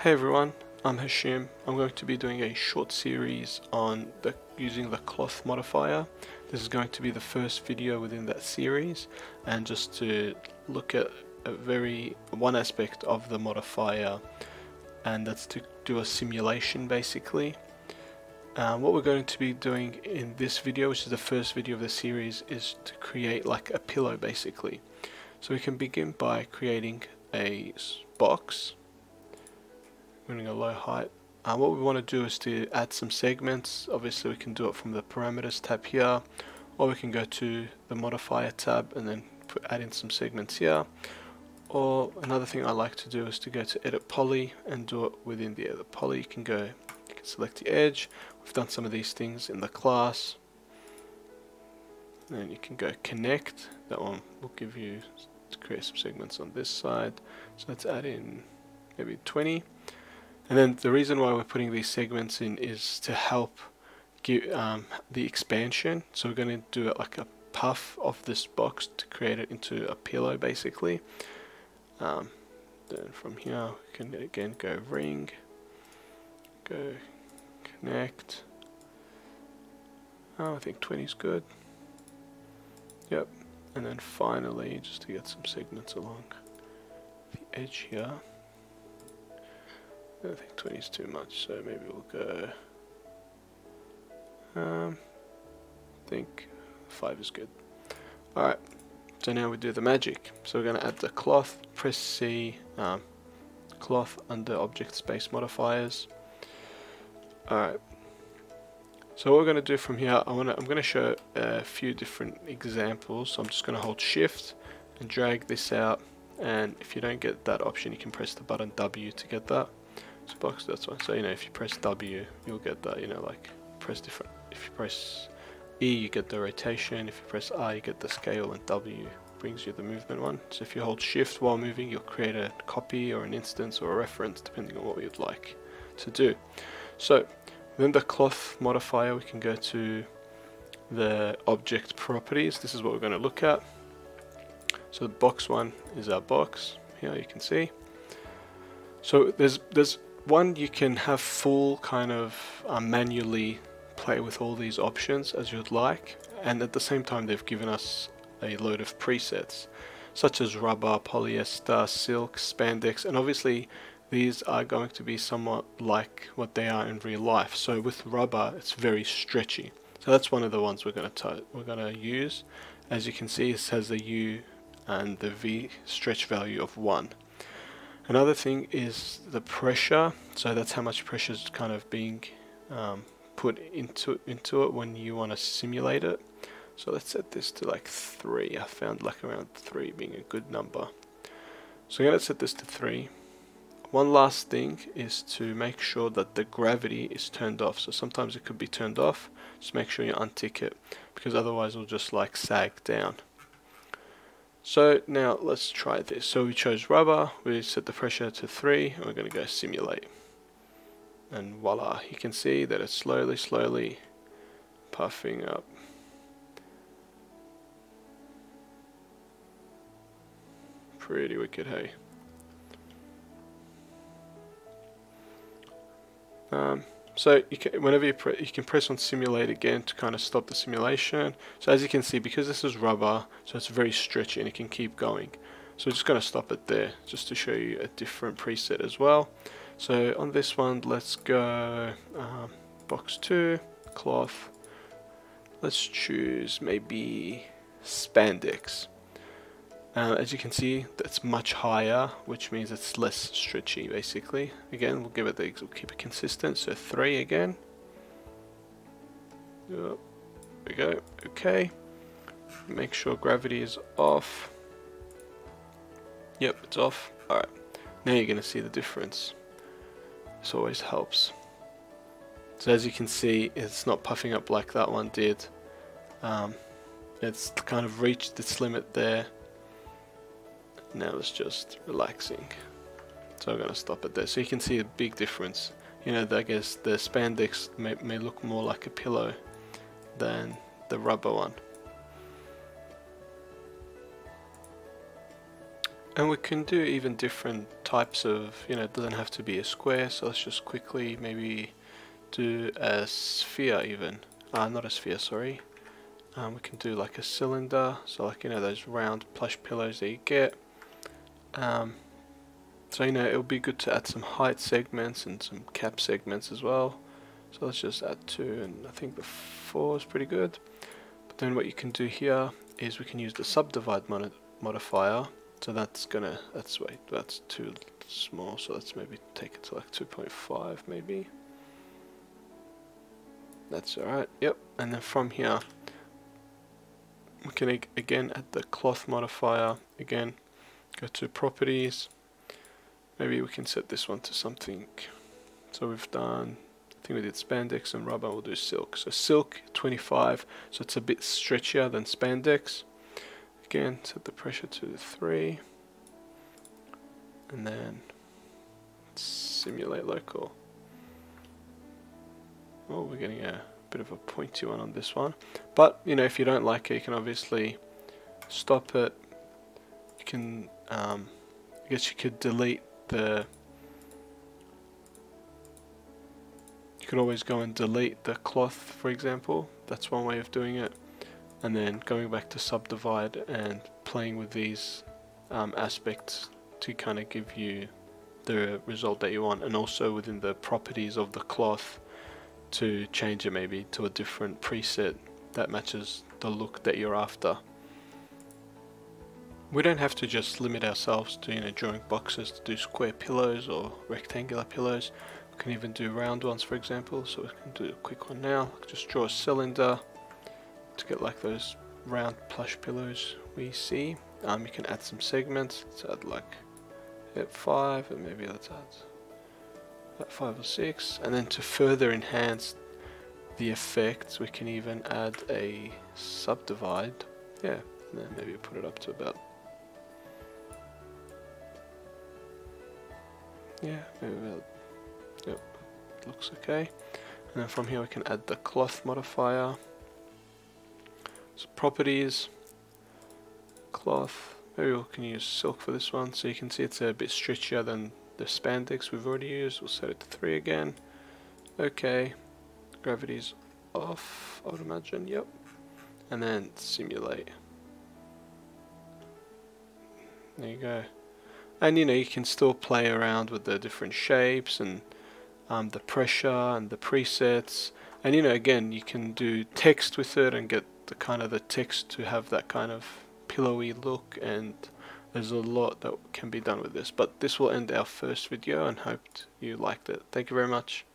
Hey everyone, I'm Hashim. I'm going to be doing a short series on using the Cloth Modifier. This is going to be the first video within that series, and just to look at one aspect of the modifier, and that's to do a simulation basically. What we're going to be doing in this video, which is the first video of the series, is to create like a pillow basically. So we can begin by creating a box. Running a low height. What we want to do is to add some segments. Obviously we can do it from the parameters tab here, or we can go to the modifier tab and then add in some segments here. Or another thing I like to do is to go to edit poly and do it within the edit poly. You can select the edge. We've done some of these things in the class. Then you can go connect. That one will give you to create some segments on this side. So let's add in maybe 20. And then the reason why we're putting these segments in is to help give the expansion. So we're going to do it like a puff of this box to create it into a pillow basically. Then from here we can again go ring, go connect. I think 20 is good. Yep. And then finally, just to get some segments along the edge here. I think 20 is too much, so maybe we'll go, I think 5 is good. Alright, so now we do the magic. So we're going to add the cloth, press C, cloth under object space modifiers. Alright, so what we're going to do from here, I'm going to show a few different examples. So I'm just going to hold shift and drag this out, and if you don't get that option you can press the button W to get that. Box, that's one. So if you press W you'll get that, like press different. If you press E you get the rotation, if you press R you get the scale, and W brings you the movement one. So if you hold shift while moving you'll create a copy or an instance or a reference depending on what you'd like to do. So within the cloth modifier we can go to the object properties. This is what we're going to look at. So the box one is our box. Here you can see. So there's one, you can have full kind of manually play with all these options as you'd like, and at the same time they've given us a load of presets such as rubber, polyester, silk, spandex, and obviously these are going to be somewhat like what they are in real life. So with rubber it's very stretchy, so that's one of the ones we're going to use. As you can see, it has the U and the V stretch value of 1. Another thing is the pressure, so that's how much pressure is kind of being put into it when you want to simulate it. So let's set this to like 3. I found like around 3 being a good number. So I'm going to set this to 3. One last thing is to make sure that the gravity is turned off. So sometimes it could be turned off. Just make sure you untick it, because otherwise it'll just like sag down. So now let's try this. So we chose rubber, we set the pressure to 3, and we're going to go simulate. And voila, you can see that it's slowly puffing up. Pretty wicked, hey? So whenever you can press on simulate again to kind of stop the simulation. So as you can see, because this is rubber, so it's very stretchy and it can keep going. So we're just going to stop it there just to show you a different preset as well. So on this one, let's go box 2, cloth. Let's choose maybe spandex. As you can see, that's much higher, which means it's less stretchy basically. Again, we'll keep it consistent, so 3 again. There we go, okay. Make sure gravity is off. Yep, it's off. Alright, now you're going to see the difference. This always helps. So as you can see, it's not puffing up like that one did. It's kind of reached its limit there. Now it's just relaxing. So I'm going to stop it there. So you can see a big difference. I guess the spandex may look more like a pillow than the rubber one. And we can do even different types of, it doesn't have to be a square, so let's just quickly maybe do a sphere even. Not a sphere, sorry. We can do like a cylinder, so like, those round plush pillows that you get. So it would be good to add some height segments and some cap segments as well. So let's just add 2, and I think the 4 is pretty good. But then what you can do here is we can use the subdivide modifier. So that's too small, so let's maybe take it to like 2.5 maybe. That's alright, yep. And then from here we can again add the cloth modifier, again go to properties. Maybe we can set this one to something. So we've done, I think we did spandex and rubber, we'll do silk. So silk 25, so it's a bit stretchier than spandex. Again, set the pressure to 3. And then simulate local. Oh, we're getting a bit of a pointy one on this one. But, if you don't like it, you can obviously stop it. You can, I guess you could delete you could always go and delete the cloth, for example. That's one way of doing it. And then going back to subdivide and playing with these aspects to kind of give you the result that you want, and also within the properties of the cloth to change it maybe to a different preset that matches the look that you're after. We don't have to just limit ourselves to drawing boxes to do square pillows or rectangular pillows. We can even do round ones, for example. So we can do a quick one now. Just draw a cylinder to get like those round plush pillows we see. You can add some segments. Let's add like 5, and maybe let's add about 5 or 6. And then to further enhance the effects, we can even add a subdivide. Yeah, and then maybe put it up to about, maybe about, yep, looks okay. And then from here we can add the cloth modifier. So properties, cloth, maybe we can use silk for this one, so you can see it's a bit stretchier than the spandex we've already used. We'll set it to 3 again. Okay, gravity's off, I would imagine, yep. And then simulate. There you go. And you can still play around with the different shapes and the pressure and the presets. And again, you can do text with it and get the text to have that kind of pillowy look, and there's a lot that can be done with this. But this will end our first video, and hope you liked it. Thank you very much.